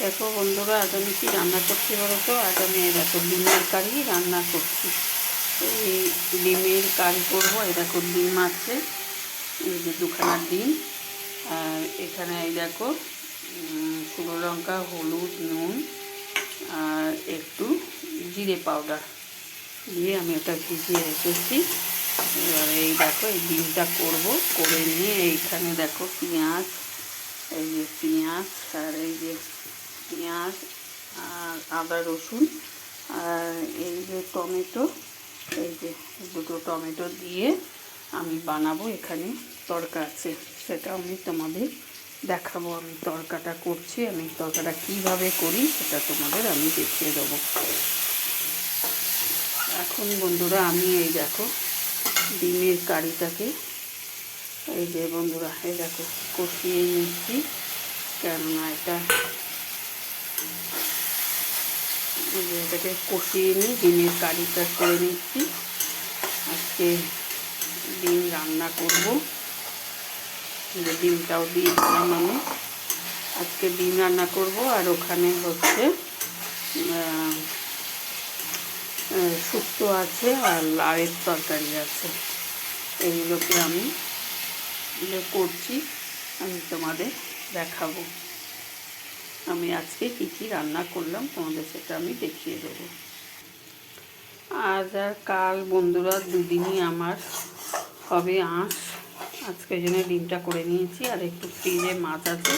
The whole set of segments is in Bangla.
দেখো বন্ধুরা, আজ আমি কি রান্না করছি বলো তো? আজ আমি এই দেখো ডিমের কারি রান্না করছি। এই ডিমের কারি করবো। এই দেখো ডিম আছে, এই যে দুখানা ডিম। আর এখানে এই দেখো শুকনো লঙ্কা, হলুদ, নুন আর একটু জিরে পাউডার দিয়ে আমি ওটা ভিজিয়ে রেখেছি। এবার এই দেখো এই ডিমটা করে নিয়ে এইখানে দেখো পেঁয়াজ, এই যে পেঁয়াজ আর এই যে পেঁয়াজ আর আদা রসুন আর এই যে টমেটো, এই যে দুটো টমেটো দিয়ে আমি বানাবো। এখানে তড়কা আছে, সেটা আমি তোমাদের দেখাবো। আমি তড়কাটা করছি, আমি তড়কাটা কীভাবে করি সেটা তোমাদের আমি দেখিয়ে দেবো। এখন বন্ধুরা আমি এই দেখো ডিমের কারিটাকে এই যে বন্ধুরা এই দেখো কষিয়ে নিচ্ছি, কেননা এটাকে কষিয়ে নিই, ডিমের কারিটা করে নিচ্ছি। আজকে ডিম রান্না করব, ডিমটাও দিয়ে দিলাম আমি। আজকে ডিম রান্না করব। আর ওখানে হচ্ছে শুক্তো আছে আর লাউয়ের তরকারি আছে। এইগুলোকে আমি করছি, আমি তোমাদের দেখাবো। আমি আজকে কী কী রান্না করলাম তোমাদের সেটা আমি দেখিয়ে দেবো। আজ আর কাল বন্ধুরা দুদিনই আমার হবে আঁশ। আজকে জন্য ডিমটা করে নিয়েছি, আর একটু ফ্রিজে মাছ আছে,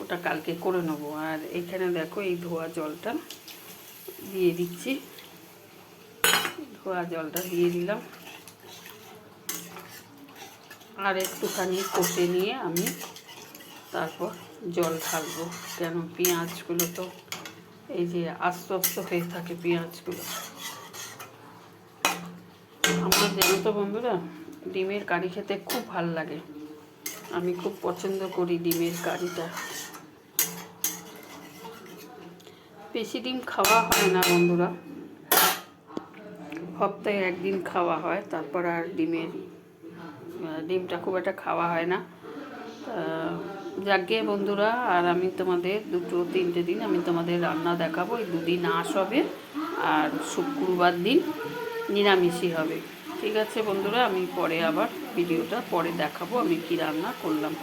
ওটা কালকে করে নেবো। আর এখানে দেখো এই ধোয়া জলটা দিয়ে দিচ্ছি, ধোয়া জলটা দিয়ে দিলাম। আর একটুখানি কষে নিয়ে আমি তারপর জল ঢালবো, কেন পেঁয়াজগুলো তো এই যে আস্তে আস্তে হয়ে থাকে পেঁয়াজগুলো। আমার জানো তো বন্ধুরা, ডিমের কারি খেতে খুব ভাল লাগে, আমি খুব পছন্দ করি ডিমের কারিটা। বেশি ডিম খাওয়া হয় না বন্ধুরা, সপ্তাহে একদিন খাওয়া হয়, তারপর আর ডিমটা খুব একটা খাওয়া হয় না। যাকে বন্ধুরা, আর আমি তোমাদের 2-3টে দিন আমি তোমাদের রান্না দেখাবো। এই দুদিন আঁশ হবে আর শুক্রবার দিন নিরামিষই হবে। ঠিক আছে বন্ধুরা, আমি পরে আবার ভিডিওটা পরে দেখাবো আমি কি রান্না করলাম।